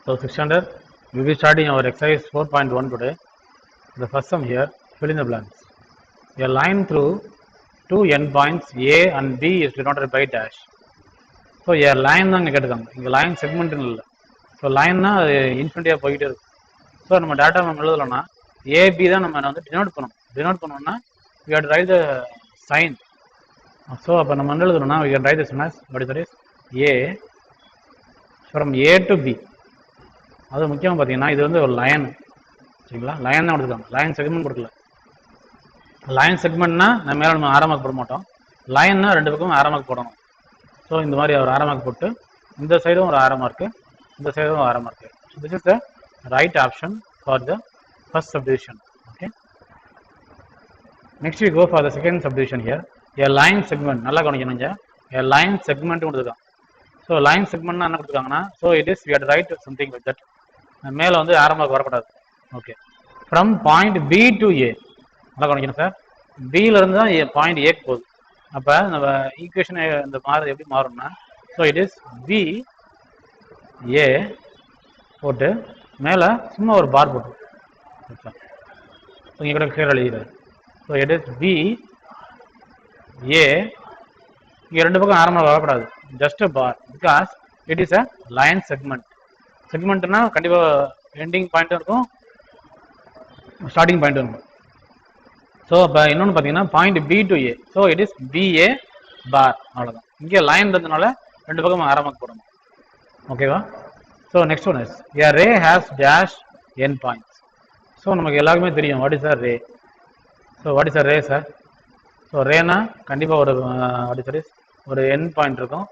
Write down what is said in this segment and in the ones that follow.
So 600, we will be starting our exercise 4.1 today. The first sum here, fill in the blanks. A line through two endpoints A and B is denoted by dash. So a line தான் கேட்டிருக்காங்க. இங்க line segment இல்ல. So lineனா அது இன்ஃபினிட்டியா போயிட்டே இருக்கும். So நம்ம data நம்ம எழுதலன்னா AB தான் நம்ம வந்து டினோட் பண்ணணும். டினோட் பண்ணோம்னா we have to write the sign. So அப்போ நம்ம என்ன எழுதணும்னா we can write this as what is that is A from A to B. அது முக்கியமாக பார்த்தீங்கன்னா இது வந்து ஒரு லைன், சரிங்களா? லைன் தான் கொடுத்துருக்காங்க, லைன் செக்மெண்ட் கொடுக்கல. லைன் செக்மெண்ட்னா நம்ம மேலே நம்ம ஆரமாக போட மாட்டோம், லைன்னா ரெண்டு பக்கமும் ஆரமாக போடணும். ஸோ இந்த மாதிரி ஒரு ஆரமாக போட்டு இந்த சைடும் ஒரு ஆரமாக இருக்குது, இந்த சைடும் ஒரு ஆரமாக இருக்குது. So this is the right option for the first subdivision. Okay, next we go for the second subdivision here. A line segment, நல்லா கவனிக்கணுங்க, ஏ லைன் செக்மெண்ட் கொடுத்துருக்காங்க. ஸோ லைன் செக்மெண்ட்னா என்ன கொடுத்துருக்காங்கன்னா, so it is we had write something like that. மேலே வந்து ஆரமாக வரக்கூடாது. Okay, from point B to A, நல்லா கவனிக்கணும் சார். பியிலேருந்து தான் பாயிண்ட் ஏக்கு போகுது. அப்போ நம்ம ஈக்குவேஷன் இந்த மாறு எப்படி மாறும்னா, so it is B A போட்டு மேலே சும்மா ஒரு பார் போட்டு இங்கே கூட கிளியர் எழுதிடுறது. So it is B A, இங்கே ரெண்டு பக்கம் ஆரம்பமாக வரக்கூடாது, just a bar, because it is a line segment. செக்மெண்ட்னா கண்டிப்பாக எண்டிங் பாயிண்ட்டும் இருக்கும், ஸ்டார்டிங் பாயிண்ட்டும் இருக்கும். ஸோ இப்போ இன்னொன்று பார்த்தீங்கன்னா point B to A, so it is BA bar, அவ்வளோதான். இங்கே லைன் இருந்ததுனால ரெண்டு பக்கம் ஆரம்பமாக போடணும். ஓகேவா? So next one is a ray has dash end points. So நமக்கு எல்லாருக்குமே தெரியும் what is a ray. So what is a ray sir? So ரேனா கண்டிப்பாக ஒரு வாட் இஸ் இஸ் ஒரு என் பாயிண்ட் இருக்கும்,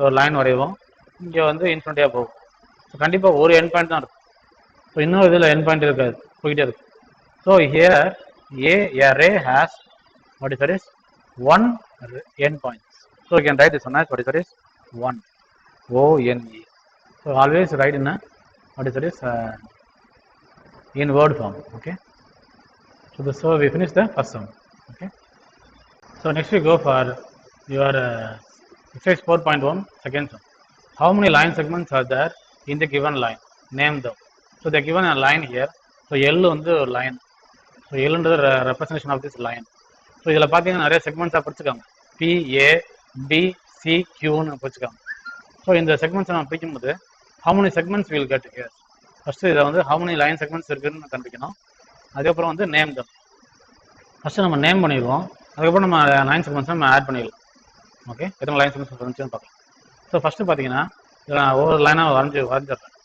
ஒரு லைன் வரைவோம், இங்கே வந்து இன்ஃபினிட்டியாக போகும். ஸோ கண்டிப்பாக ஒரு என் பாயிண்ட் தான் இருக்கும். ஸோ இன்னொரு இதில் என் பாயிண்ட் இருக்காது, போயிட்டே இருக்கும். So here a ray has what is that is one end points. So you can write this one as what is that is 1 one. So always write in a what is that is in word form. Okay, so we finish the first sum. Okay, so next we go for your exercise 4.1 second sum. How many line segments are there in the given line? Name them. So they are given a line here. So L வந்து ஒரு line. So எல்ன்றது representation of this line. So இதில் பார்த்தீங்கன்னா நிறைய செக்மெண்ட்ஸாக பிரிச்சுக்காங்க, BA BC கியூன்னு பிரிச்சுக்காங்க. ஸோ இந்த செக்மெண்ட்ஸை நம்ம பிரிக்கும்போது how many segments will get here. First இதை வந்து ஹவு மெனி லைன் செக்மெண்ட்ஸ் இருக்குதுன்னு கண்டுபிடிக்கணும். அதுக்கப்புறம் வந்து நேம் தம். ஃபஸ்ட்டு நம்ம நேம் பண்ணிடுவோம், அதுக்கப்புறம் நம்ம லைன் செக்மெண்ட்ஸ் நம்ம ஆட் பண்ணிடலாம். ஓகே, எத்தனை லைன் செக்மெண்ட்ஸ் வந்துச்சுன்னு பார்க்கலாம். ஸோ ஃபஸ்ட்டு பார்த்தீங்கன்னா இதில் நான் ஒவ்வொரு லைனாக வரைஞ்சிடுறேன்.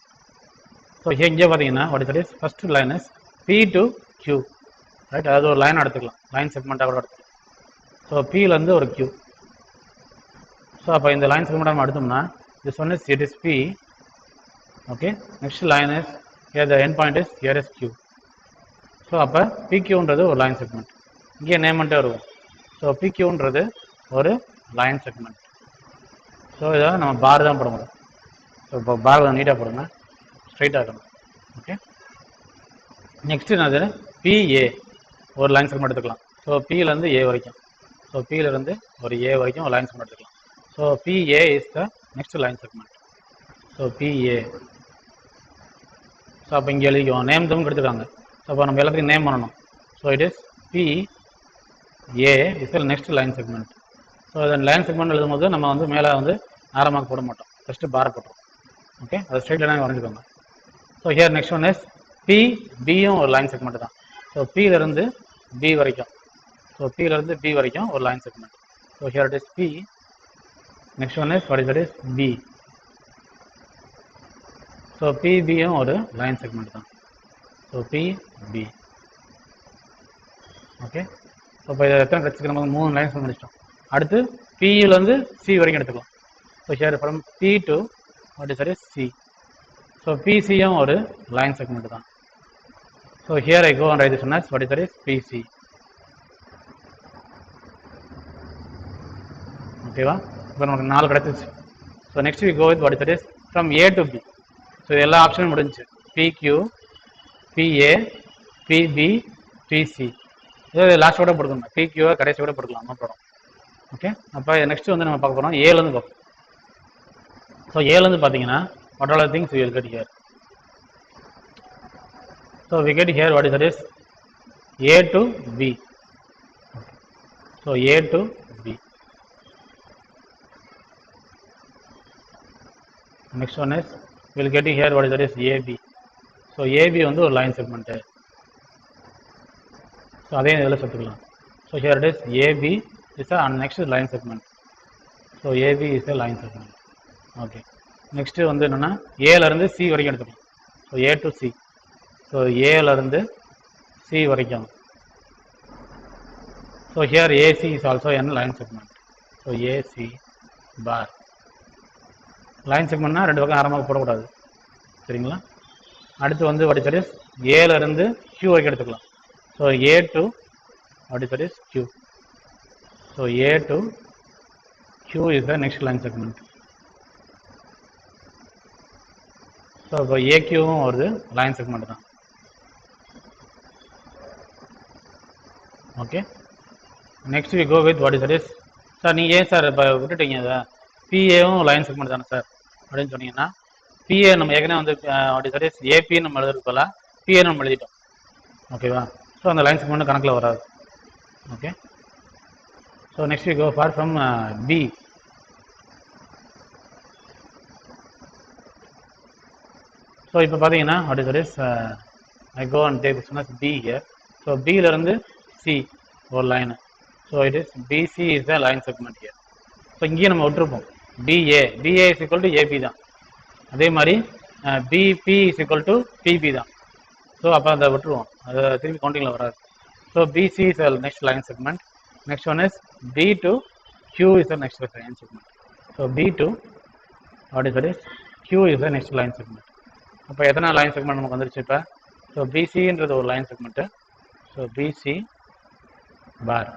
ஸோ இங்கே பார்த்தீங்கன்னா what is that is first line is B to Q, right? அதாவது ஒரு லைன் எடுத்துக்கலாம், லைன் செக்மெண்ட்டாக கூட எடுத்துக்கலாம். ஸோ பியிலேருந்து ஒரு கியூ. ஸோ அப்போ இந்த லைன் செக்மெண்ட் நம்ம எடுத்தோம்னா this one is it is B. Okay, next line is here the end point is here is Q. So அப்போ பிக்யூன்றது ஒரு லைன் செக்மெண்ட், இங்கே நேம் பண்ணிட்டே வருவோம். ஸோ பிக்யூன்றது ஒரு லைன் செக்மெண்ட். ஸோ இதை நம்ம பார் தான் போட முடியும். ஸோ இப்போ பார் நீட்டாக போடுங்க, ஸ்ட்ரைட்டாக இருக்கணும். ஓகே, நெக்ஸ்ட் என்னது பிஏ, ஒரு லைன் செக்மெண்ட் எடுத்துக்கலாம். ஸோ பியிலேருந்து ஏ வரைக்கும், ஸோ பியிலேருந்து ஒரு ஏ வரைக்கும் ஒரு லைன் செக்மெண்ட் எடுத்துக்கலாம். So BA is the next line segment. So BA. So அப்போ இங்கே எழுதிக்குவோம், நேம் தம் எடுத்துக்காங்க. ஸோ அப்போ நம்ம எல்லாத்துக்கும் நேம் பண்ணணும். So it is BA is the next line segment. So அந்த லைன் செக்மெண்ட் எழுதும்போது நம்ம வந்து மேலே வந்து ஆரமாக போட மாட்டோம், ஃபஸ்ட்டு பார் போட்டுரும். ஓகே, அது ஸ்ட்ரைட் லைனாக வரைஞ்சிக்கோங்க. So here next one is பியும் ஒரு லைன் செக்மெண்ட் தான். ஸோ பியிலேருந்து பி வரைக்கும், ஸோ பியிலேருந்து பி வரைக்கும் ஒரு line segment. So here it is B. Next one is what is that is B. So பிபியும் ஒரு லைன் செக்மெண்ட் தான். So BB. ஓகே, ஸோ இப்போ இதை எத்தனை கிடச்சிருக்கு, நமக்கு 3 லைன்ஸ் முடிச்சிட்டோம். அடுத்து பியிலேருந்து சி வரைக்கும் எடுத்துக்கலாம். So here from B to what is that is C. So பிசியும் ஒரு லைன் செக்மெண்ட் தான். So here I go and write this one as what is that is PC. ஓகேவா? இப்போ நமக்கு 4 கிடைச்சிச்சு. So next we go with what is that is from A to B. So எல்லா ஆப்ஷனும் முடிஞ்சு, பிக்யூ பிஏ பிபி பிசி. இதை last கூட போட்டுக்கணும், பிக்யூவை கடைசி கூட போட்டுக்கலாம், நோ ப்ராப்ளம். ஓகே, அப்போ நெக்ஸ்ட் வந்து நம்ம பார்க்க போகிறோம் ஏலேருந்து பார்ப்போம். ஸோ ஏலேருந்து பார்த்தீங்கன்னா what all things we will get here. So we get here what is that is A to B. So A to B. Next one is we will get here what is that is AB. So AB வந்து ஒரு line segment. So அதே இதில் சேர்த்துக்கலாம். So here it is AB is a next line segment. So AB is a line segment. Okay. Next வந்து என்னன்னா A ல இருந்து C வரைக்கும் எடுத்துக்கலாம். So A to C. So A ல இருந்து C வரைக்கும். So here AC is also a line segment. So AC bar. Line segmentனா ரெண்டு பக்கம் ஆரமாக போடக்கூடாது, சரிங்களா? அடுத்து வந்து what is that is A ல இருந்து Q வரைக்கும் எடுத்துக்கலாம். So A to what is that is Q. So A to Q is the next line segment. So இப்போ AQவும் ஒரு line segment தான். Okay. Next we go with what is that is sir நீங்கள் ஏன் sir இப்போ விட்டுட்டீங்க அதை பிஏவும் line segment தானே sir அப்படின்னு சொன்னீங்கன்னா பிஏ நம்ம ஏற்கனவே வந்து what is that is AB நம்ம எழுதுறதுல பிஏ நம்ம எழுதிட்டோம், ஓகேவா? ஸோ அந்த லைன் செக்மெண்ட் கணக்கில் வராது. Okay. So next we go for from B. So இப்போ பார்த்தீங்கன்னா what is that is I go and take this one as B here. So பியிலேருந்து சி ஒரு line. So it is BC is the line segment here. So இங்கேயே நம்ம விட்டுருப்போம் BA is equal to AB தான். அதே மாதிரி BP is equal to PB தான். So அப்போ அதை விட்டுருவோம், அதை திருப்பி கவுண்டிங்கில் வராது. So BC is the next line segment. Next one is B to Q is the next line segment. So B to what is that is Q is the next line segment. அப்போ எத்தனை line segment நமக்கு வந்துருச்சு இப்போ? So BCன்றது ஒரு line segment. So BC பார்.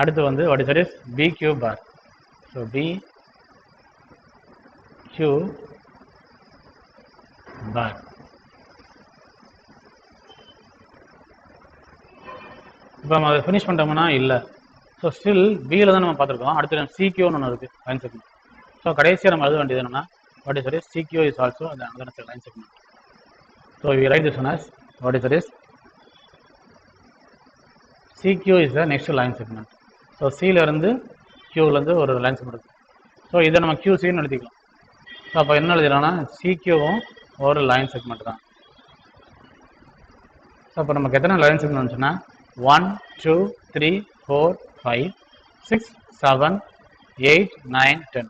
அடுத்து வந்து what is that is BQ bar. So BQ bar. இப்போ நம்ம அதை ஃபினிஷ் பண்ணிட்டோம்னா இல்லை. ஸோ ஸ்டில் பியில் தான் நம்ம பார்த்துருக்கோம். அடுத்து சிக்யூன்னு ஒன்று இருக்குது லைன் செக்மெண்ட். ஸோ கடைசியாக நம்ம எழுத வேண்டியது என்னன்னா what is that is CQ is also another line segment. So we write this one as what is that is CQ is the next line segment. So சியிலேருந்து கியூலேருந்து ஒரு லைன் செக்மெண்ட் இருக்குது. So இதை நம்ம QCன்னு எழுதிக்கலாம். ஸோ அப்போ என்ன எழுதிடலாம்னா சிக்யூவும் ஒரு லைன் செக்மெண்ட் தான். ஸோ அப்போ நமக்கு எத்தனை லைன் செக்மெண்ட் வந்துச்சுன்னா 1 2 3 4 5 6 7 8 9 10.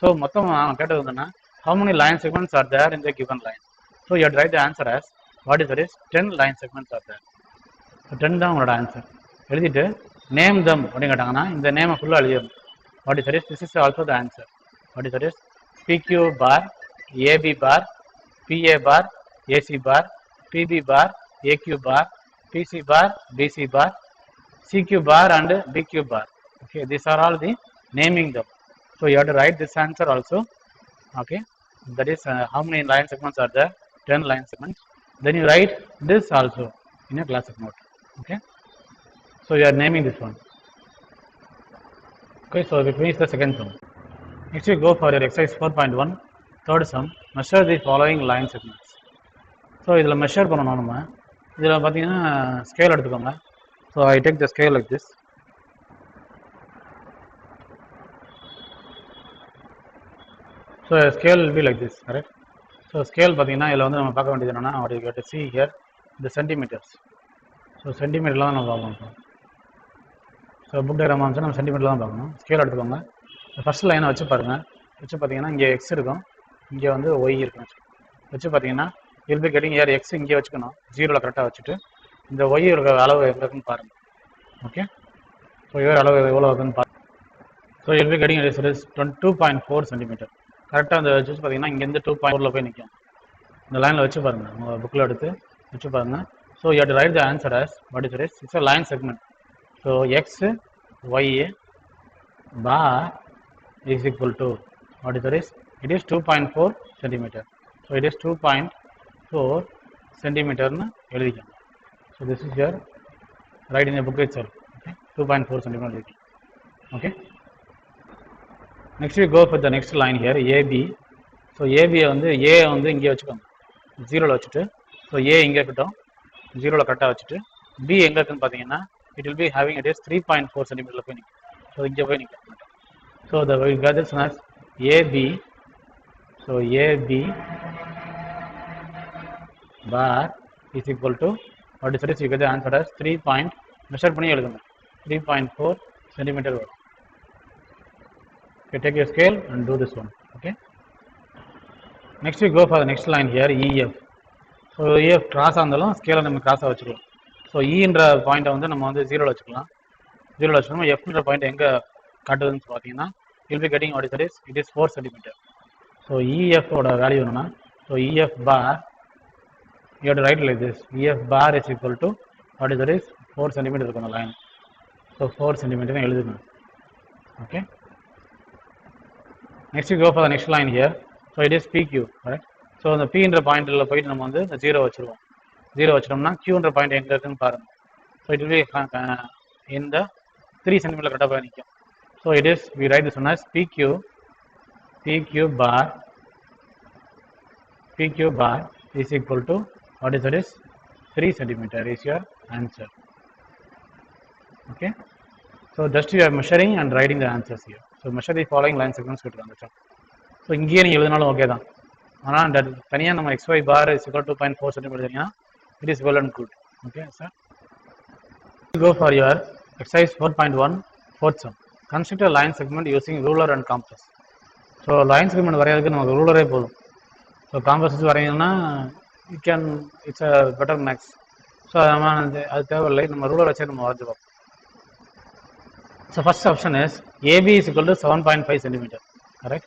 ஸோ மொத்தம் நான் கேட்டது என்னன்னா how many line segments are there in the given line. So you have to write the answer as what is that is 10 line segments are there. So 10 தான் உங்களோட ஆன்சர். எழுதிட்டு name தம் அப்படின்னு கேட்டாங்கன்னா இந்த நேமை ஃபுல்லாக எழுதிடணும். what is that is this is also the answer. what is that is PQ bar, AB bar, PA bar, AC bar, PB bar, AQ bar, PC bar, BC bar, CQ bar and BQ bar. Okay, these are all the naming them. So you have to write this answer also. Okay, that is how many line segments are there? 10 line segments. Then you write this also in a classic note. Okay, so you are naming this one. Okay, so we finish the second sum. Next we go for your exercise 4.1 third sum. Measure the following line segments. So இதில் measure பண்ணணும் நம்ம. இதில் பார்த்தீங்கன்னா scale எடுத்துக்கோங்க. So I take the scale like this. So scale will be like this, correct? So scale பார்த்தீங்கன்னா இதில் வந்து நம்ம பார்க்க வேண்டியது என்னென்னா what you get to see here the centimeters. So சென்டிமீட்டரில் தான் நம்ம பார்க்கணும். ஸோ புக் டயக்ராம் வந்துச்சு நம்ம சென்டிமீட்டரில் தான் பார்க்கணும். ஸ்கேல் எடுத்துக்கோங்க. ஃபர்ஸ்ட் லைனை வச்சு பாருங்கள். வச்சு பார்த்தீங்கன்னா இங்கே எக்ஸ் இருக்கும், இங்கே வந்து ஒய் இருக்கும். வச்சு பார்த்தீங்கன்னா will be getting air X இங்கே வச்சுக்கணும், ஜீரோவில் கரெக்டாக வச்சுட்டு இந்த ஒய் இருக்கிற அளவு எவ்வளோ இருக்குன்னு பாருங்கள். ஓகே, ஸோ ஏர் அளவு எவ்வளோ இருக்குன்னு பாருங்கள். So will be getting it is 2.4 centimetre. கரெக்டாக அந்த வச்சு பார்த்தீங்கன்னா இங்கேருந்து 2.4 போய் நிற்கும். இந்த லைனில் வச்சு பாருங்கள், உங்கள் புக்கில் எடுத்து வச்சு பாருங்கள். So you have to right the answer as what is it? It's a line segment. So x y bar is equal to what is it? It is 2.4 centimeter. So it is 2.4 centimeter னு எழுதிக்கணும். So this is your right in the book itself. Okay, 2.4 centimeter எழுதிக்கணும். Okay. Next we go for the next line here AB. So AB வந்து A வந்து இங்கே வச்சுக்கோங்க, ஜீரோவில் வச்சுட்டு so ஏ இங்கே இருக்கட்டும், 0ல கரெக்டாக வச்சுட்டு பி எங்கே இருக்குன்னு பார்த்தீங்கன்னா it will be having it is 3.4 centimeter போய் நிற்கும். ஸோ இங்கே போய் நிற்கும். So the we got this as AB. So AB bar is equal to what is it? You get the answer as 3 point measure பண்ணி எழுதுங்க 3.4 centimeter வரும். Okay, take your scale and do this one. Okay. Next we go for the next line here, EF. So EF cross ஆனாலும் ஸ்கேலை நம்ம கிராஸாக வச்சுக்கலாம். So ஈன்ற பாயிண்ட்டை வந்து நம்ம வந்து 0ல வச்சுக்கலாம். 0ல வச்சுக்கணும். எஃப்ன்ற பாயிண்ட் எங்கே காட்டுதுன்னு பார்த்தீங்கன்னா you'll be getting what is it? It is 4 centimeter. So EF ஓட வேல்யூ என்னன்னா, so EF bar you have to write like this. EF bar is equal to what is it? 4 centimeter இருக்கும் அந்த line. So 4 centimeter எழுதுங்க. Okay. Next we go for the next line here. So it is PQ, correct? So the P என்ற பாயிண்ட்ல போயிட்டு நம்ம வந்து 0 வச்சிருவோம். 0 வச்சிட்டோம்னா Q என்ற பாயிண்ட் எங்க இருக்குன்னு பாருங்க. So it will be in the 3 cm கரெக்டாக போய் நிற்கும். So it is, we write this one as PQ bar is equal to what is it is 3 cm is your answer. Okay. So just you are measuring and writing the answers here. So measure the following line segments கொடுத்துருக்காங்க. So இங்கேயே நீங்கள் எழுதினாலும் okay தான். ஆனால் தனியாக நம்ம XY bar is equal to 2.4 cm எழுதுனீங்கன்னா it is well and good. Okay, sir. Go for your exercise 4.1 fourth sum. Construct a line segment using ruler and compass. So line segment வரைகிறதுக்கு நமக்கு ரூலரே போதும். So compass வச்சு வரைங்கன்னா it's a better makes. So நம்ம அது தேவையில்லை, நம்ம ரூலர் வச்சே நம்ம வரைஞ்சிப்போம். So first option is AB is equal to 7.5 cm, correct?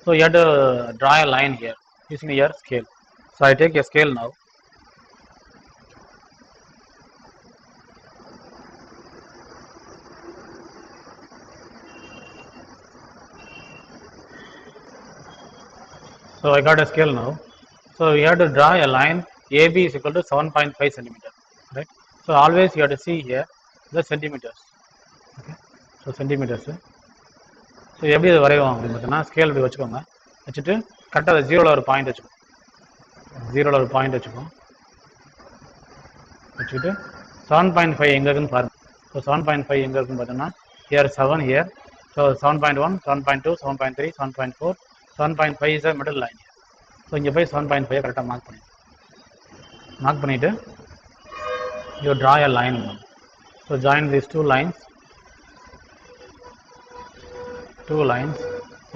So you have to draw a line here using your scale. So I take a scale now. So I got a scale now. So you have to draw a line. AB is equal to 7.5 cm, right? So always you have to see here the centimeters. Okay. So centimeters. So எப்படி இது வரைவோம் அப்படின்னு பார்த்தீங்கன்னா scale இப்படி வச்சுக்கோங்க. வச்சுட்டு கரெக்டாக 0ல ஒரு பாயிண்ட் வச்சுக்கோங்க. 0ல ஒரு பாயிண்ட் வச்சுக்கோங்க. வச்சுக்கிட்டு 7.5 எங்கே இருக்குன்னு பாருங்கள். ஸோ 7.5 எங்கே இருக்குன்னு பார்த்தீங்கன்னா here 7 here. So 7.1, 7.2, 7.3, 7.4, 7.5 is a middle line. So இங்கே போய் 7.5 கரெக்டாக மார்க் பண்ணிவிட்டு you draw a line. So join these two lines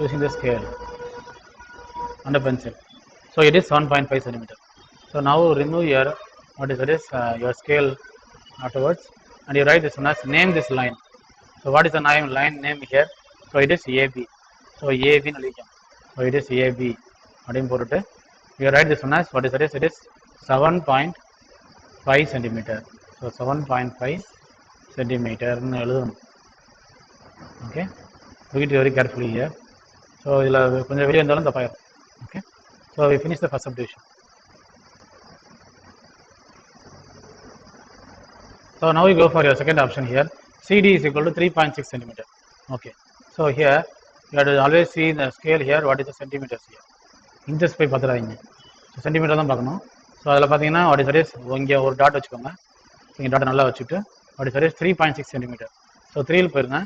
using the scale and a pencil. So it is 7.5 cm. So now remove your what is it is your scale afterwards, and you write this one as name this line. So what is the line name here? So it is AB. So AB நலிக்கும். So it is AB. அப்படினு போட்டுட்டு you write this one as what is it is? It is 7.5 cm. So 7.5 cm ன்னு எழுதணும். Okay. Look it very carefully here. So இதில் கொஞ்சம் வெளியே இருந்தாலும் தப்பாயிரும். Okay. So we finish the first subdivision. So now we go for your second option here. CD is equal to 3.6 cm. Okay. So here you have to always see the scale here. What is the centimeters here? Inches போய் பார்த்துறாதீங்க. So centimetre தான் பார்க்கணும். So அதில் பார்த்தீங்கன்னா what is it is இங்கே ஒரு dot வச்சுக்கோங்க. இங்கே dot நல்லா வச்சுட்டு what is it is 3.6 cm. So 3ல் போயிருங்க.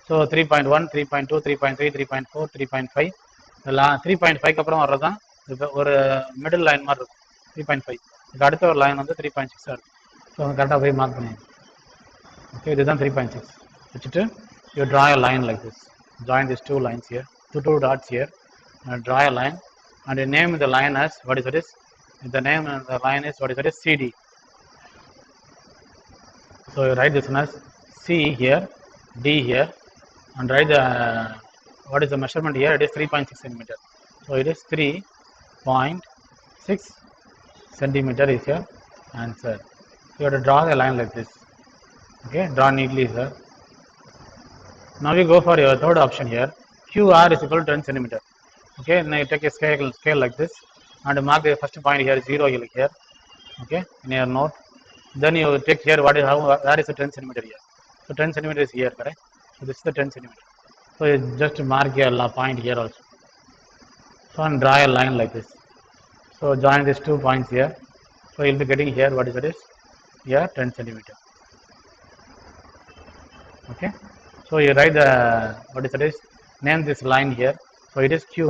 ஸோ 3.1, 3.2, 3.3, 3.4, 3.5 இதெல்லாம் 3.5க்கு அப்புறம் வர்றது தான் இப்போ ஒரு மிடில் லைன் மாதிரி இருக்கும் 3.5. இதுக்கு அடுத்த ஒரு லைன் வந்து 3.6 இருக்கும். ஸோ கரெக்டாக போய் மார்க் பண்ணிடுங்க. ஓகே, இதுதான் 3.6 வச்சுட்டு you draw a line like this. Join these two lines here, two dots here, and draw a line and name the line as what is it is. The name of the line is what is it is CD. So you write this one as C here, D here, and write the what is the measurement here? It is 3.6 cm. So it is 3.6 cm is your answer. You have to draw a line like this. Okay, draw neatly, sir. Now we go for your third option here. QR is equal to 10 cm. Okay, now you take a scale like this and mark the first point here 0 here. Okay, in your note. Then you take here where is the 10 cm here. So 10 cm is here, correct? So this is the 10 cm. So you just mark your point here also. So and draw a line like this. So join these 2 points here. So you'll be getting here what is that is here 10 centimeter. Okay. So you write the what is that is name this line here. So it is Q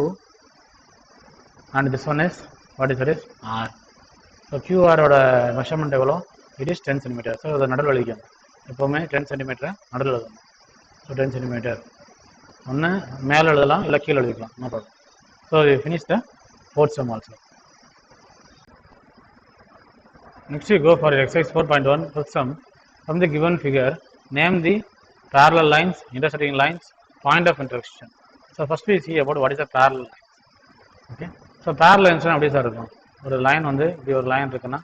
and this one is what is that is R. So QR ஓட measurement எவ்வளோ? It is 10 centimetre. So அதை நடுவில் எழுதிக்கணும். எப்போவுமே 10 சென்டிமீட்டரை நடுவில் எழுதணும். So 10 centimetre ஒன்று மேலே எழுதலாம், இல்லை கீழே எழுதிக்கலாம், no problem. So finish the fourth sum also. Next we go for exercise 4.1 fifth sum. From the given figure, name the parallel lines, intersecting lines, point of intersection. So first we see about what is a parallel line. Okay. So parallel lines அப்படி sir இருக்கும். ஒரு line வந்து இப்படி ஒரு line இருக்குன்னா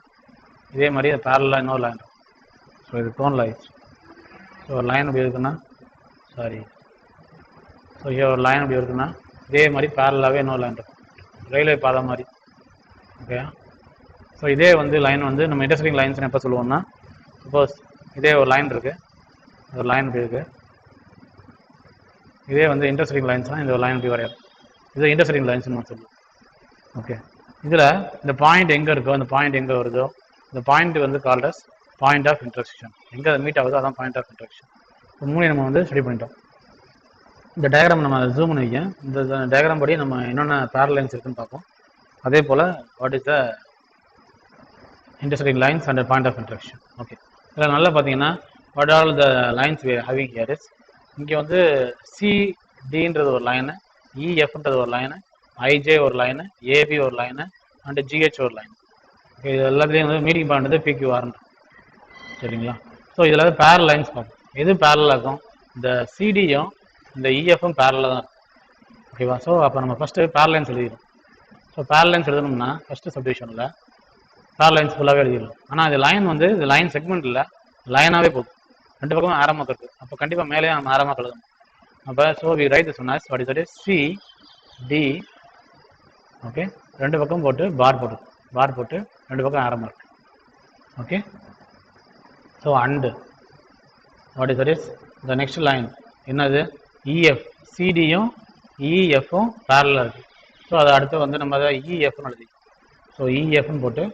இதே மாதிரி பேரலாக இன்னொரு லைன் இருக்கும். ஸோ இது டோன் லைன்ஸ். ஸோ ஒரு லைன் இப்படி இருக்குன்னா ஸோ இங்கே ஒரு லைன் இப்படி இருக்குன்னா இதே மாதிரி பேரலாகவே இன்னொரு லைன் இருக்கும், ரயில்வே பாதை மாதிரி. ஓகே. ஸோ இதே வந்து லைன் வந்து நம்ம இன்டர்செக்டிங் லைன்ஸ்னு எப்போ சொல்லுவோம்னா, சப்போஸ் இதே ஒரு லைன் இருக்குது, ஒரு லைன் இப்படி இருக்குது, இதே வந்து இன்டர்செக்டிங் லைன்ஸ்னால் இந்த ஒரு லைன் இப்படி வரையும், இது இன்டர்செக்டிங் லைன்ஸ்னு நம்ம சொல்லுவோம். ஓகே. இதில் இந்த பாயிண்ட் எங்கே இருக்கோ, அந்த பாயிண்ட் எங்கே வருதோ, இந்த பாயிண்ட் வந்து called as point of intersection. எங்கே மீட் ஆகுதோ அதான் பாயிண்ட் ஆஃப் இன்டர்செக்ஷன். இப்போ மூணு நம்ம வந்து ஸ்டடி பண்ணிட்டோம். இந்த டயக்ராம் நம்ம ஜூம் பண்ணி வைக்க, இந்த டயக்ராம் படி நம்ம என்னென்ன பேரல் லைன்ஸ் இருக்குன்னு பார்ப்போம். அதே போல் what is the intersecting lines and point of intersection. Okay. இதில் நல்லா பார்த்தீங்கன்னா what all the lines we having here is, இங்கே வந்து சிடின்றது ஒரு லைனு, இஎஃப்ன்றது ஒரு லைனு, ஐஜே ஒரு லைனு, ஏபி ஒரு லைனு அண்ட் ஜிஹெச் ஒரு லைன். ஓகே. இது எல்லாத்துலேயும் வந்து மீட்டிங் பாயிண்ட் வந்து பிக்யூஆர்னு. சரிங்களா? ஸோ இதில் வந்து பேரல் லைன்ஸ் பார்ப்போம். எது பேரலாக இருக்கும்? இந்த சிடியும் இந்த இஎஃப்பும் பேரலாக தான் இருக்கும். ஓகேவா? ஸோ அப்போ நம்ம ஃபஸ்ட்டு பேரல் லைன்ஸ் எழுதிடும். ஸோ பேரல் லைன்ஸ் எழுதணும்னா ஃபஸ்ட்டு சப்டிவிஷனில் பேரல் லைன்ஸ் ஃபுல்லாகவே எழுதிடலாம். ஆனால் இது லைன் வந்து இது லைன் செக்மெண்ட் இல்லை, லைனாகவே போகும். ரெண்டு பக்கமும் ஆரமாக இருக்குது. அப்போ கண்டிப்பாக மேலே நம்ம ஆரமாக எழுதணும். அப்போ so we write this one as what is that is C D. Okay. ரெண்டு பக்கம் போட்டு பார் போட்டு ரெண்டு பக்கம் ஆரமாக இருக்கு. Okay. So and what is that is the next line என்னது? இஎஃப். சிடியும் இஎஃப்பும் பேரலாக இருக்குது. ஸோ அதை அடுத்து வந்து நம்ம அதை இஎஃப்னு எழுதி, ஸோ இஎஃப்னு போட்டு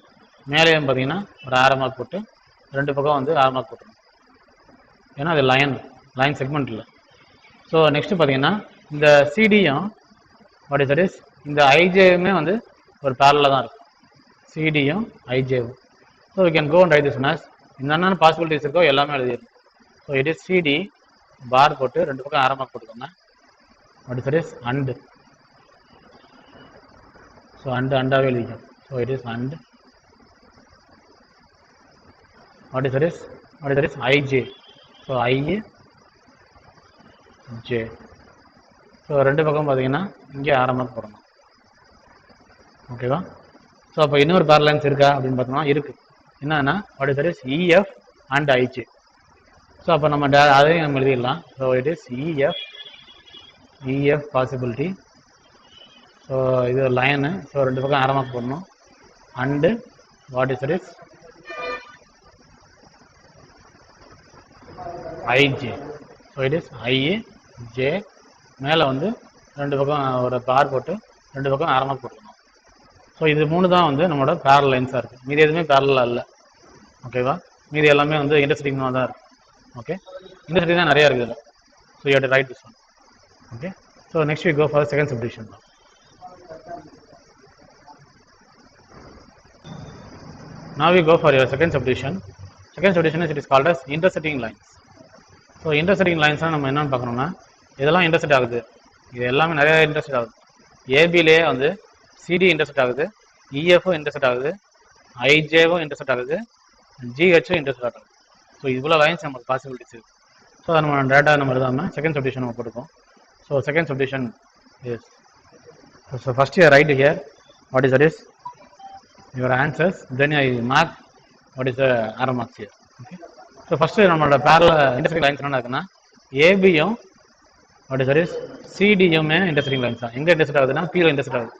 மேலேயும் பார்த்தீங்கன்னா ஒரு ஆரமாக போட்டு ரெண்டு பக்கம் வந்து ஆரமாக போட்டுருணும். ஏன்னா அது லைன் செக்மெண்ட் இல்லை. ஸோ நெக்ஸ்ட்டு பார்த்தீங்கன்னா இந்த சிடியும் வாட் இஸ் தட் இஸ் இந்த ஐஜேவுமே வந்து ஒரு பேரலாக தான் இருக்கும், சிடியும் ஐஜேவும். So we can go and write this one as என்னென்ன பாசிபிலிட்டிஸ் இருக்கோ எல்லாமே எழுதிடும். So it is CD bar போட்டு ரெண்டு பக்கம் ஆரமாக போட்டுக்கோங்க. What is that is and. So அண்டாகவே எழுதிக்கும். So it is and what is that is IJ. So IA J. So ரெண்டு பக்கம் பார்த்தீங்கன்னா இங்கே ஆரமாக போடணும். ஓகேவா? ஸோ அப்போ இன்னொரு பேரல் லைன்ஸ் இருக்கா அப்படின்னு பார்த்தோம்னா இருக்குது. என்னன்னா what is that is EF and IJ. So அப்போ நம்ம அதையும் நம்ம எழுதிடலாம். So it is EF possibility. So இது ஒரு லைனு. ஸோ ரெண்டு பக்கம் ஆரமாக போடணும். And what is that is IJ. So it is IA J. மேலே வந்து ரெண்டு பக்கம் ஒரு பார் போட்டு ரெண்டு பக்கம் ஆரமாக போட்டுக்கணும். ஸோ இது மூணு தான் வந்து நம்மளோட பேரல் லைன்ஸாக இருக்குது. மீதி எதுவுமே பேரலாக இல்லை. ஓகேவா? மீதி எல்லாமே வந்து இன்டர்செக்டிங்காக தான் இருக்குது. ஓகே. இன்டர்செக்டிங் தான் நிறையா இருக்குது. So you have to write this one. Okay. So next we go for second subdivision. Now we go for your second subdivision. Second subdivision is it is called as intersecting lines. So intersecting lines நம்ம என்னன்னு பார்க்கணும்னா இதெல்லாம் intersect ஆகுது. இது எல்லாமே நிறைய intersect ஆகுது. ஏபிலேயே வந்து சிடி இன்டர்செக்ட் ஆகுது, இஎஃப்பும் இன்டர்செக்ட் ஆகுது, ஐஜேவும் இன்டர்செக்ட் ஆகுது, ஜிஹெச்சும் இன்டர்செக்ட் ஆகுது. ஸோ இவ்வளோ லைன்ஸ் நமக்கு பாசிபிலிட்டிஸ் இருக்குது. ஸோ அதை நம்ம டேட்டா நம்ம எழுதாமல் செகண்ட் சப்டிவிஷன் நம்ம போட்டுக்கோம். So second subdivision is so first year right here what is that is your answers, then I mark what is the arrow marks here. Okay. So first நம்மளோட parallel intersecting lines என்ன இருக்குன்னா ஏபியும் what is that is சிடியுமே intersecting lines தான். எங்க intersect ஆகுதுன்னா P ல intersect ஆகுது.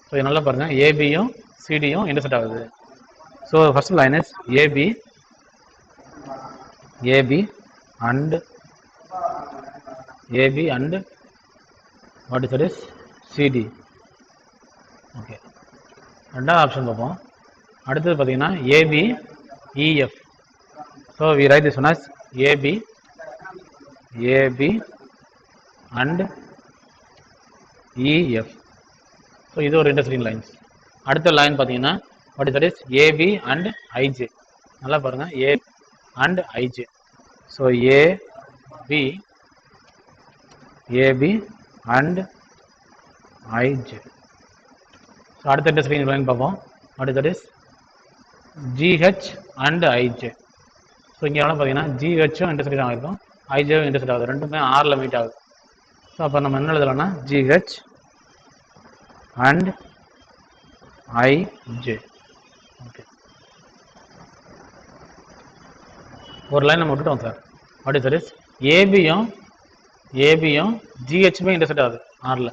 So இது நல்லா பாருங்க, ஏபியும் சிடியும் intersect ஆகுது. So first line is AB and what is that is CD. Okay. ரெண்டாவது ஆப்ஷன் பார்ப்போம். அடுத்தது பார்த்தீங்கன்னா AB EF. So we write this one as AB and EF. So இது ஒரு இன்டர்செக்டிங் லைன்ஸ். அடுத்த லைன் பார்த்தீங்கன்னா what is that is AB and IJ. நல்லா பாருங்க, A and IJ. So AB and IJ. So அடுத்த இன்டர்செக்டிங் லைன் பார்ப்போம். What is that is GH and IJ. So இங்கே எவ்வளோ பார்த்தீங்கன்னா ஜிஹெச்சும் இன்டர்செக்ட் ஆகிருக்கும், ஐஜேவும் இன்டர்செக்ட் ஆகுது, ரெண்டுமே ஆரில் மீட் ஆகுது. ஸோ அப்போ நம்ம என்ன எழுதலாம்னா ஜிஹெச் அண்ட் ஐஜே. ஓகே, ஒரு லைன் நம்ம விட்டுட்டோம் sir. What is that is ஏபியும் ஜிஹெச்சுமே இன்டர்செக்ட் ஆகுது ஆரில்.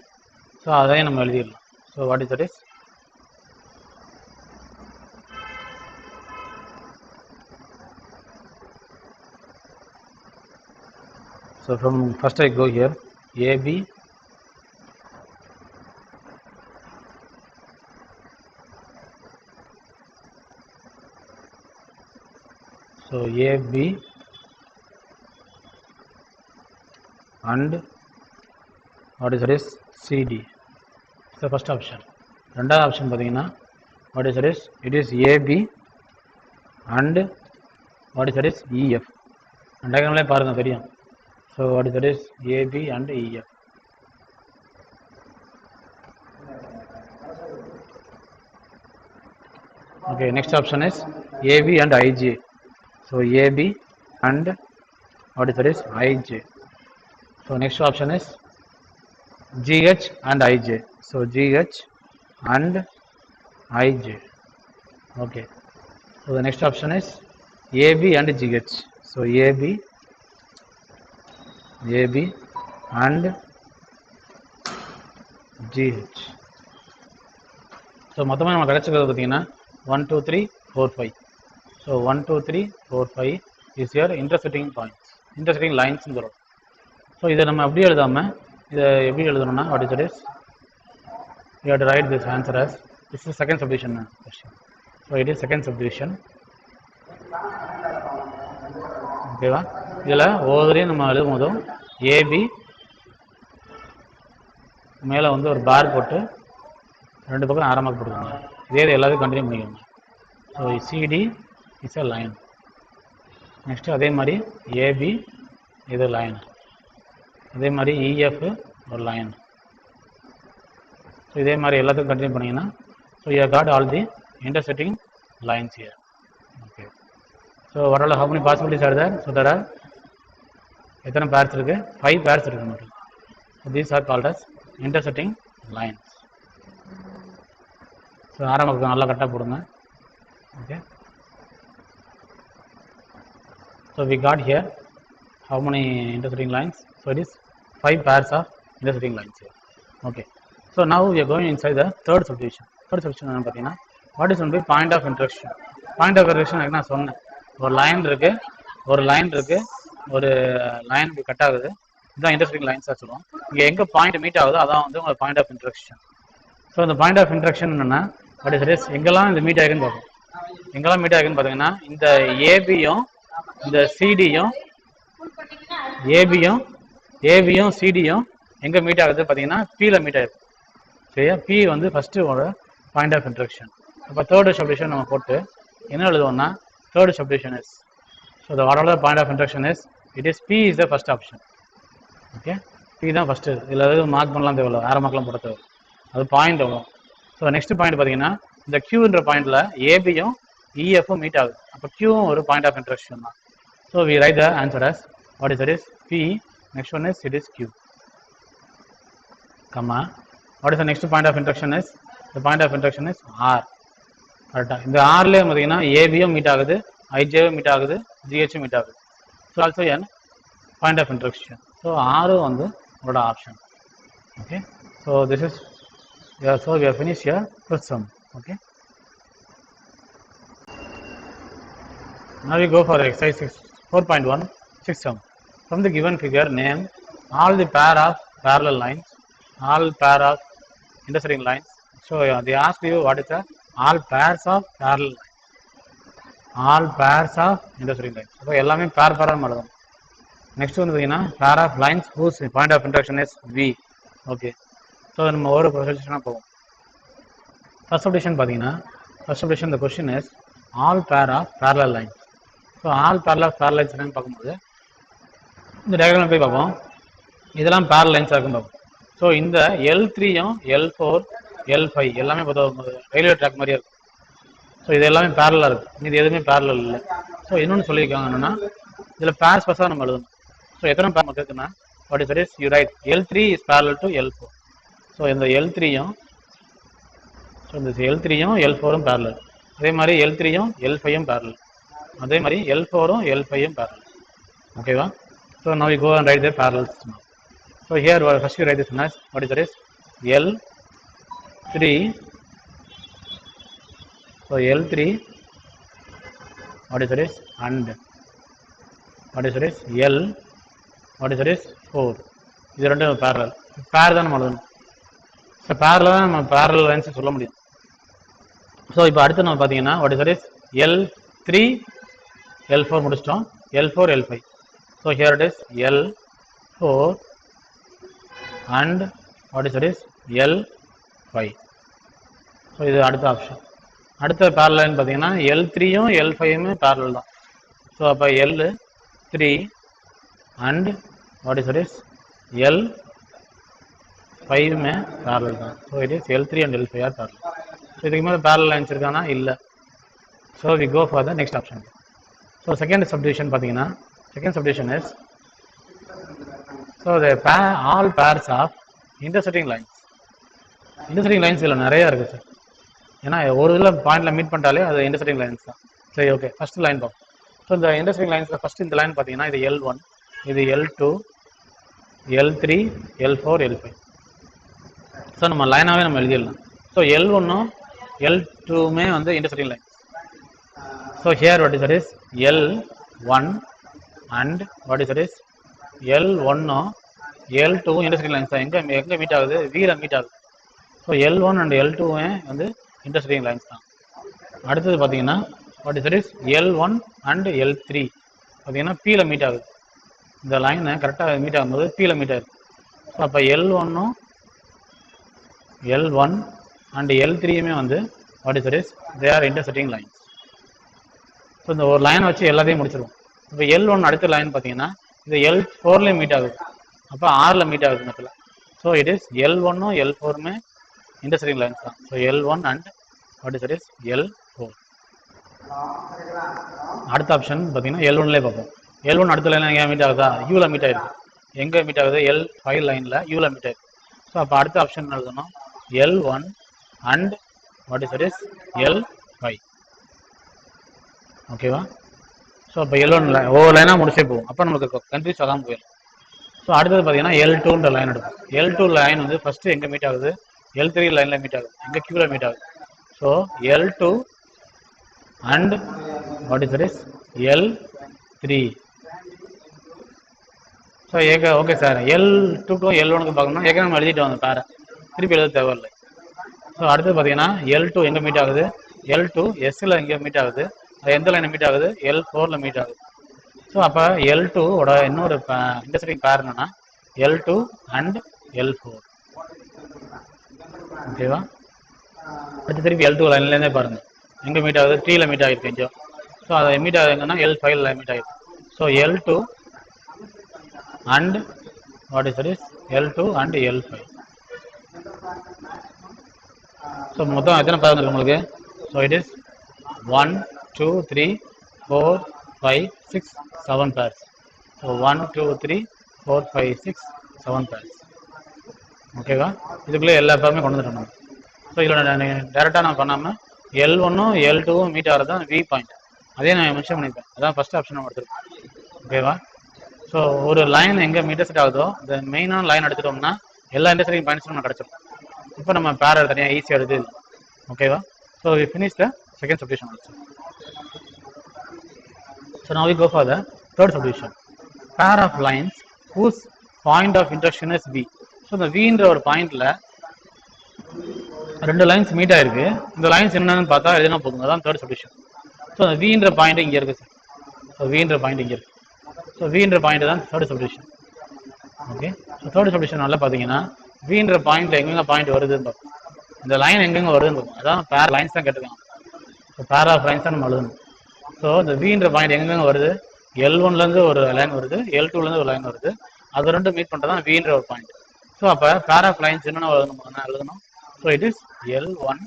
ஸோ அதையும் நம்ம எழுதிடலாம். So what is that is so from first I go here AB so AB and what is that is CD. It's the first option. ரெண்டாவது option பார்த்தீங்கன்னா what is that is it is AB and what is that is EF. டயக்ராம்லேயே பாருங்க தெரியும். So what is that is AB and EF. Okay, next option is AB and IJ. So AB and what is that is IJ. So next option is GH and IJ. So GH and IJ. Okay. So the next option is AB and GH. So AB and GH. So மொத்தமாக நம்ம கிடைச்சிக்கிறது பார்த்தீங்கன்னா 1 2 3 4 5. So 1 2 3 4 5 is your intersecting points, intersecting lines in the road. So இதை நம்ம அப்படியே எழுதாமல் இதை எப்படி எழுதணும்னா what is it is you have to write this answer as this is second subdivision question. So it is second subdivision. ஓகேவா? இதில் ஒவ்வொருவரையும் நம்ம எழுதும் போதும் ஏபி மேலே வந்து ஒரு பார் போட்டு ரெண்டு பக்கம் ஆரமாக போட்டுக்கோங்க. இதே எல்லாத்தையும் கண்டினியூ பண்ணிக்கோங்க. So CD is a line. Next அதே மாதிரி ஏபி இது லைன், அதே மாதிரி இஎஃப் ஒரு லைன். ஸோ இதே மாதிரி எல்லாத்துக்கும் கண்டினியூ பண்ணிங்கன்னா so you got all the intersecting lines here. Okay. So what are how many possibilities are there? So there are எத்தனை பேர்ஸ் இருக்கு? 5 பேர்ஸ் இருக்கு நமக்கு. So these are called as intersecting lines. So ஆரம்பத்துக்கு நல்லா கரெக்டாக போடுங்க. Okay. So we got here how many intersecting lines? So it is 5 pairs of intersecting lines here. Okay. So now we are going inside the third subdivision. Third subdivision என்ன பார்த்தீங்கன்னா what is going to be point of intersection? Point of intersection நான் சொன்னேன், ஒரு line இருக்கு, ஒரு line cut ஆகுது, இதுதான் intersecting லைன்ஸாக சொல்லுவோம். இங்கே எங்கே பாயிண்ட் மீட் ஆகுதோ அதான் வந்து உங்களுக்கு பாயிண்ட் ஆஃப் இன்டர்செக்ஷன். ஸோ இந்த பாயிண்ட் ஆஃப் இன்டர்செக்ஷன் என்னன்னா வாட் இஸ் இட், எங்கெல்லாம் இந்த மீட் ஆகுதுன்னு பார்ப்போம். எங்கெல்லாம் மீட் ஆகுதுன்னு பார்த்தீங்கன்னா இந்த ஏபியும் இந்த சிடியும் ஏபியும் சிடியும் எங்கே மீட் ஆகுது பார்த்தீங்கன்னா பியில் மீட் ஆகுது. சரியா? பி வந்து ஃபஸ்ட்டு ஒரு பாயிண்ட் ஆஃப் இன்டர்செக்ஷன். அப்போ தேர்டு சப்டிவிஷன் நம்ம போட்டு என்ன எழுதுவோம்னா third subdivision is so the what are the point of intersection is it is B is the first option. Okay, B தான் ஃபஸ்ட்டு. இதில் எதுவும் மார்க் பண்ணலாம் தேவையில்ல, ஆறு மார்க்லாம் போட தேவை, அது பாயிண்ட் வரும். ஸோ நெக்ஸ்ட் பாயிண்ட் பார்த்தீங்கன்னா இந்த கியூன்ற பாயிண்ட்ல ஏபியும் இஎஃப்பும் மீட் ஆகுது. அப்போ கியூவும் ஒரு பாயிண்ட் ஆஃப் இன்டர்செக்ஷன் தான். So we write the answer as what is it is B. Next one is it is Q. Comma what is the next point of intersection is the point of intersection is R. கரெக்டாக இந்த ஆர்லேயே பார்த்தீங்கன்னா ஏபியும் meet ஆகுது, ஐஜேவும் meet ஆகுது, ஜிஹெச்சும் meet ஆகுது. So also N point of intersection. So ஆரும் வந்து உங்களோட option. Okay, so this is so we have finished here first sum. Okay, now we go for exercise 4.1 sixth sum. From the given figure name all the pair of parallel lines, all pair of intersecting lines. So they ask you what is the all pairs of parallel lines, all pairs of intersecting lines. அப்போ எல்லாமே பேர் மாறும். Next வந்து பார்த்தீங்கன்னா pair of lines whose point of intersection is V. Okay, so நம்ம ஒரு ப்ரொசெஷனாக போவோம். First submission பார்த்தீங்கன்னா first submission the question is all pair of parallel lines. So all parallel of parallel lines என்னன்னு பார்க்கும்போது இந்த டயக்ராம் போய் பார்ப்போம். இதெல்லாம் parallel lines இருக்கும் பார்ப்போம். ஸோ இந்த L3யும் L4 L5 எல்லாமே ரயில்வே ட்ராக் மாதிரியே இருக்கும். ஸோ இது எல்லாமே பேரலாக இருக்குது, இது எதுவுமே பேரலல் இல்லை. ஸோ இன்னொன்று சொல்லியிருக்காங்க என்னன்னா இதில் பேர்ஸ் பஸ்ஸாக நம்ம எழுதணும். ஸோ எத்தனை பேர் நமக்கு இருக்குன்னா what is is you right L3 is parallel to L4. So இந்த L3யும் L4ம் பேரலல், அதே மாதிரி L3யும் L5யும் பேரலல், அதே மாதிரி L4ம் L5யும் பேரலல். ஓகேவா? So now you go and write the parallels. So here first you write this as what is is L3. So L3 what is this and what is this L what is this 4. இது ரெண்டும் parallel. பேர் தான் நம்ம எழுதணும். So பேரலாக தான் நம்ம parallel lines சொல்ல முடியும். ஸோ இப்போ அடுத்து நம்ம பார்த்தீங்கன்னா what is this L3 L4 முடிச்சிட்டோம், L4 L5. So here it is L4 and what is this L5. So இது அடுத்த ஆப்ஷன். அடுத்த பேரலைன் பார்த்தீங்கன்னா L3யும் L5யுமே பேரலல் தான். ஸோ அப்போ L3 அண்ட் வாட் இஸ் L5யுமே பேரலல் தான். So it is L3 and L5 are parallel. So இதுக்கு மேலே பேரலல் லைன்ஸ் இருக்கானா இல்லை. So we go for the next option. So second subdivision பார்த்தீங்கன்னா second subdivision is so the all pairs of intersecting lines. Intersecting lines இதில் நிறையா இருக்குது sir. ஏன்னா ஒரு இதில் பாயிண்டில் மீட் பண்ணிட்டாலே அது இன்டர்செக்டிங் லைன்ஸ் தான். சரி, ஓகே, ஃபர்ஸ்ட் லைன் பார்ப்போம். ஸோ இந்த இன்டர்செக்டிங் லைன்ஸில் ஃபஸ்ட் இந்த லைன் பார்த்தீங்கன்னா இது L1, இது L2, L3, L4, L5. So நம்ம லைனாகவே நம்ம எழுதிடலாம். ஸோ L1ம் L2மே வந்து intersecting line. So here what is L1 and what is L1ம் L2ம் இன்டர்செக்டிங் லைன்ஸ் தான். எங்கே மீட் ஆகுது? வீல மீட் ஆகுது. ஸோ L1 அண்ட் L2மே வந்து இன்டர்செக்டிங் லைன்ஸ் தான். அடுத்தது பார்த்தீங்கன்னா what is L1 and L3 பார்த்தீங்கன்னா பீல மீட் ஆகுது. இந்த லைனை கரெக்டாக மீட் ஆகும்போது பீல மீட் ஆகுது. ஸோ அப்போ L1 அண்ட் L3யுமே வந்து what is they are intersecting lines. So இந்த ஒரு லைனை வச்சு எல்லாத்தையும் முடிச்சிருவோம். இப்போ L1 அடுத்த லைன் பார்த்தீங்கன்னா இது L4லேயும் மீட் ஆகுது, அப்போ 6ல் மீட் ஆகுது இடத்துல. ஸோ இட் இஸ் L1ம் L4மே இன்டர்செக்டிங் லைன்ஸ் தான். So L1 and what is L4. அடுத்த ஆப்ஷன் பார்த்தீங்கன்னா L1லேயே பார்ப்போம். L1 அடுத்த லைன் எங்கே மீட் ஆகுதா? யூவில் மீட் ஆயிருக்கு. எங்கே மீட் ஆகுது? L5 லைனில் யூவில் மீட் ஆயிருக்கு. ஸோ அப்போ அடுத்த ஆப்ஷன் எழுதணும் L1 and what is L5. ஓகேவா? ஸோ அப்போ L1 ஒவ்வொரு லைனாக முடிச்சே போகும். அப்போ நம்மளுக்கு கன்ஃபியூஸ் ஆகாமல் போயிடும். ஸோ அடுத்தது பார்த்தீங்கன்னா L2ன்ற லைன் எடுக்கும். L2 லைன் வந்து ஃபஸ்ட்டு எங்கே மீட் ஆகுது? L3 லைனில் மீட் ஆகுது, எங்கே கியூவில் மீட் ஆகுது. So L2 and what is L3. So okay sir, L2க்கும் L1க்கும் பார்க்கணும்னா ஏற்கனவே நம்ம எழுதிட்டு வந்தோம் பேரை, திருப்பி எழுத தேவையில்லை. ஸோ அடுத்தது பார்த்தீங்கன்னா L2 எங்கே மீட் ஆகுது? L2 எஸ்ஸில் எங்கே மீட் ஆகுது? அது எந்த லைனில் மீட் ஆகுது? L4ல் மீட் ஆகுது. ஸோ அப்போ L2ஓட இன்னொரு இன்டர்செக்டிங் பேர் என்னன்னா L2 அண்ட் L4. ஓகேவா? அடுத்து திருப்பி L2 லைன்லேருந்தே பாருங்கள் எங்கே மீட் ஆகுது? ட்ரீல மீட் ஆகிருக்கு கொஞ்சம். ஸோ அதை மீட் ஆகுது எங்கன்னா L5ல மீட் ஆகிருக்கு. So L2 and what is L2 and L5. So மொத்தம் எத்தனை பேர் இருக்கு உங்களுக்கு? So it is 1 2 3 4 5 6 7 pairs. So 1 2 3 4 5 6 7 pairs. ஓகேவா? இதுக்குள்ளே எல்லா பேருமே கொண்டு வந்துட்டோம். ஸோ இதில் டேரெக்டாக நான் பண்ணாமல் L1ம் L2வும் மீட் ஆகிறது தான் வி பாயிண்ட். அதே நான் மென்ஷன் பண்ணியிருப்பேன். அதான் ஃபஸ்ட் ஆப்ஷன் நம்ம எடுத்துருக்கோம். ஓகேவா? ஸோ ஒரு லைன் எங்கே இன்டர்செக்ட் ஆகுதோ இந்த மெயினான லைன் எடுத்துட்டோம்னா எல்லா இன்டர்செக்டிங் பாயிண்ட்ஸும் நம்ம கிடச்சிடும். இப்போ நம்ம பேரை தனியாக ஈஸியாக எடுத்து. ஓகேவா? So we finish the second subdivision also. So now we go for the third subdivision. Pair of lines whose point of intersection is V. So the V என்ற ஒரு பாயிண்ட்ல ரெண்டு லைன்ஸ் மீட் ஆயிருக்கு. இந்த லைன்ஸ் என்னன்னு பார்த்தா எழுதினா போதும். அதான் தேர்ட் சொல்யூஷன். ஸோ அந்த வின்ற பாயிண்ட் இங்கே இருக்கு சார். ஸோ வின்ற பாயிண்ட் இங்கே இருக்கு. ஸோ வின்ற பாயிண்ட் தான் third solution. Okay. So third solution நல்லா பார்த்தீங்கன்னா வின்ற பாயிண்ட்ல எங்கெங்க பாயிண்ட் வருதுன்னு பார்ப்போம். இந்த லைன் எங்கெங்க வருதுன்னு பார்ப்போம். அதான் பேர் லைன்ஸ் தான் கேட்டுருக்காங்க. ஸோ பேர் ஆஃப் லைன்ஸ் தான் நம்ம எழுதணும். ஸோ இந்த வின்ற பாயிண்ட் எங்கெங்க வருது, L1லேருந்து ஒரு லைன் வருது, L2லேருந்து ஒரு லைன் வருது. அது ரெண்டும் மீட் பண்ணுறது தான் வின்ற ஒரு பாயிண்ட். ஸோ அப்போ பேர் ஆஃப் லைன்ஸ் என்னென்ன எழுதணும். So it is L1.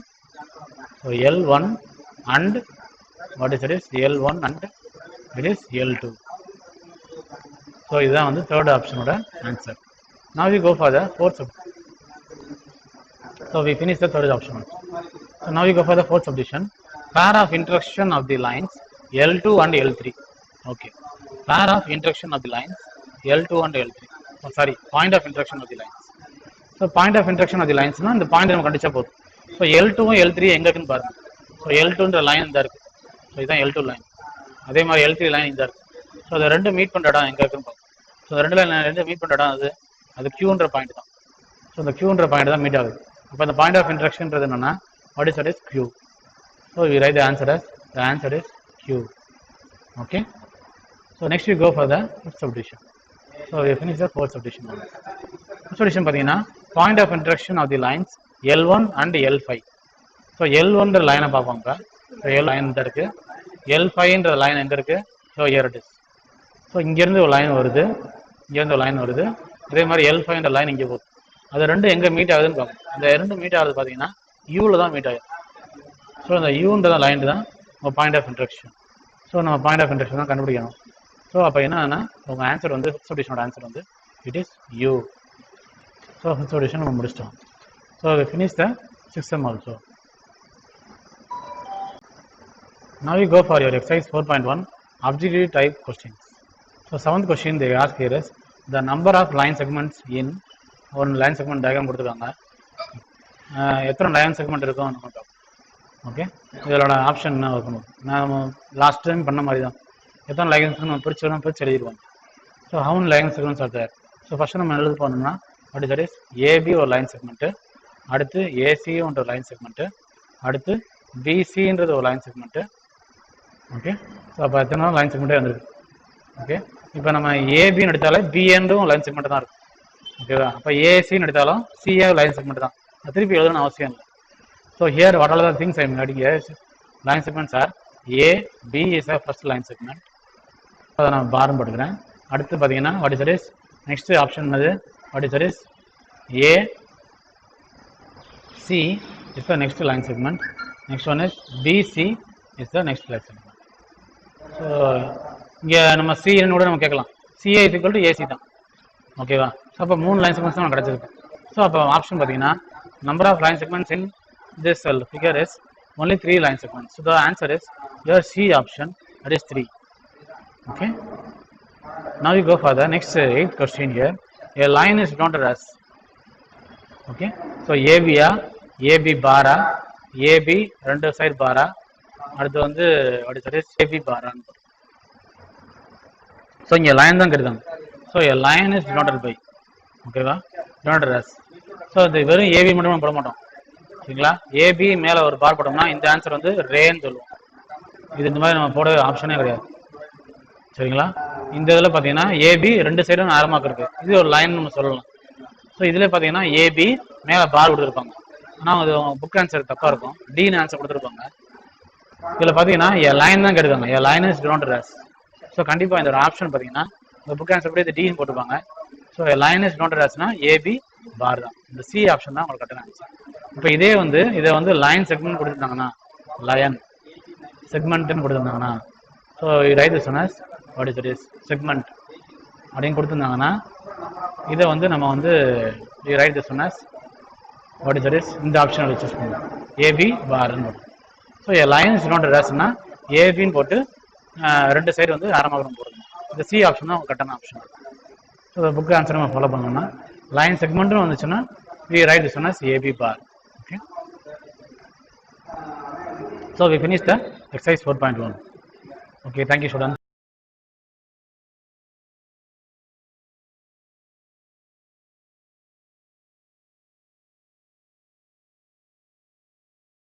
So L1 and what is it is L1 and it is L2. So இதுதான் வந்து தேர்ட் ஆப்ஷனோட answer. Now we go for the fourth subdivision. So we finish the third option. So now we go for the fourth subdivision. Pair of intersection of the lines L2 and L3. Okay. Pair of intersection of the lines L2 and L3. Oh, sorry, point of intersection of the lines. So point of intersection of the lines na இந்த point நம்ம கண்டுச்சா போதும். So L2 and L3 எங்க இருக்குன்னு பாருங்க. So L2ன்ற line இந்த இருக்கு. So இதுதான் L2 line. அதே மாதிரி L3 லைன் இந்த இருக்கு. ஸோ அது ரெண்டு மீட் பண்ணுற இடம் எங்க இருக்குன்னு பார்ப்போம். ஸோ ரெண்டு லைன் ரெண்டு மீட் பண்ணுற இடம் அது Qன்ற பாயிண்ட் தான். ஸோ இந்த Qன்ற பாயிண்ட் தான் மீட் ஆகுது. இப்போ இந்த பாயிண்ட் ஆஃப் இன்டராக்ஷன்றது என்னன்னா what is that is Q. So we write the answer is Q. Okay. So next we go for the fifth subdivision. So we finish the fourth subdivision. Fifth subdivision பார்த்தீங்கன்னா point of interaction of the lines L1 and L5. So L1ன்ற லைனை பார்ப்போம். இப்போ L line இந்த இருக்கு, L5ன்ற line எங்க இருக்கு. So here it is. So இங்கேருந்து ஒரு லைன் வருது, இங்கேருந்து ஒரு லைன் வருது. அதே மாதிரி L5ன்ற லைன் இங்கே போகுது. அது ரெண்டு எங்கே மீட் ஆகுதுன்னு பார்ப்போம். இந்த ரெண்டு மீட் ஆகுது பார்த்தீங்கன்னா யூவில் தான் மீட் ஆகுது. ஸோ இந்த யூன்ற லைன் தான் நம்ம பாயிண்ட் ஆஃப் இன்டராக்ஷன். ஸோ நம்ம பாயிண்ட் ஆஃப் இன்டராக்ஷன் தான் கண்டுபிடிக்கணும். ஸோ அப்போ என்னன்னா உங்கள் ஆன்சர் வந்து ஃபிஃப்த் சொல்யூஷனோட ஆன்சர் வந்து it is you. So fifth solution நம்ம முடிச்சிட்டோம். So we finish the sixth sum also. Now we go for your exercise 4.1 objective type questions. So seventh question they ask here is the number of line segments in one line segment diagram கொடுத்துருக்காங்க. எத்தனை line segment இருக்கும் நம்ம பார்ப்போம். Okay, இதோட option என்ன இருக்கணும். நான் last time பண்ண மாதிரி தான் எத்தனை லைன் செக்மெண்ட் பிரிச்சு எழுதிடுவோம். So how many line segments are there. So first நம்ம எழுத போனோம்னா what is that is AB ஒரு லைன் செக்மெண்ட்டு, அடுத்து AC ஒரு லைன் செக்மெண்ட்டு, அடுத்து BCன்றது ஒரு லைன் செக்மெண்ட்டு. ஓகே, ஸோ அப்போ எத்தனை லைன் செக்மெண்ட்டே வந்துருக்கு. ஓகே, இப்போ நம்ம ஏபின்னு எடுத்தாலே பிஎன்றும் லைன் செக்மெண்ட் தான் இருக்கும். ஓகேவா, அப்போ ஏசின்னு எடுத்தாலும் சிஏ லைன் செக்மெண்ட் தான், திருப்பி எழுதணும்னு அவசியம் இல்லை. So here what are the things I am writing line segments are A B is a first line segment. அதை நான் பாரம் போட்டுக்கிறேன். அடுத்து பார்த்தீங்கன்னா what is that is next option என்னது, what is that is A C is the next line segment. Next one is BC is the next line segment. So இங்கே நம்ம சிஎன்னு கூட நம்ம கேட்கலாம், CA is equal to AC தான். ஓகேவா, so அப்போ மூணு லைன் செக்மெண்ட்ஸ் தான் கிடச்சிருக்கு. ஸோ அப்போ ஆப்ஷன் பார்த்தீங்கன்னா number of line segments in this figure is only 3 line segments. So the answer is your C option, that is 3. Okay. Now we go for the next 8th question here. A line is denoted as. Okay. So AB AB bar AB ரெண்டு side பாரா, அடுத்து வந்து what is that is AB bar. So இங்க line தான் கேட்டாங்க. So a line is denoted by. ஓகேவா, denoted as. So இது வெறும் AB மட்டும் போட மாட்டோம். சரிங்களா, ஏபி மேலே ஒரு பார் போட்டோம்னா இந்த ஆன்சர் வந்து ரேன்னு சொல்லுவோம். இது இந்த மாதிரி நம்ம போட ஆப்ஷனே கிடையாது. சரிங்களா, இந்த இதில் பார்த்தீங்கன்னா ஏபி ரெண்டு சைடும் ஆரமாக இருக்கு, இது ஒரு லைன் நம்ம சொல்லலாம். ஸோ இதில் பார்த்தீங்கன்னா ஏபி மேலே பார் கொடுத்துருப்பாங்க, ஆனால் அது புக் ஆன்சர் தப்பாக இருக்கும், டின்னு ஆன்சர் கொடுத்துருப்பாங்க. இதில் பார்த்தீங்கன்னா எ லைன் தான் கேட்டுருக்காங்க, எ line is denoted as. So கண்டிப்பாக இந்த ஒரு ஆப்ஷன் பார்த்தீங்கன்னா இந்த புக் ஆன்சர் கூட இது டின்னு போட்டுருப்பாங்க. So a line is denoted asனா ஏபி பார் தான், இந்த சி ஆப்ஷன் தான் உங்களுக்கு கரெக்டான ஆன்சர். இப்போ இதே வந்து இதை வந்து லைன் செக்மெண்ட் கொடுத்துருந்தாங்கன்னா, லைன் செக்மெண்ட்னு கொடுத்துருந்தாங்கன்னா, so right this one as what is it is segment அப்படின்னு கொடுத்துருந்தாங்கன்னா, இதை வந்து நம்ம வந்து right this one as what is it is இந்த ஆப்ஷனை சூஸ் பண்ணுவோம், ஏபி பார்ன்னு போட்டு. ஸோ லைன் இஸ் denoted asனா ஏபின்னு போட்டு ரெண்டு சைடு வந்து ஆரமாக போடணும். இந்த சி ஆப்ஷன் தான் கரெக்டான ஆப்ஷன். ஸோ புக் ஆன்சர் நம்ம ஃபாலோ பண்ணோம்னா லைன் செக்மெண்ட்னு வந்துச்சுன்னா we write this one as AB bar. Okay. So we finish the exercise 4.1. Okay, thank you students.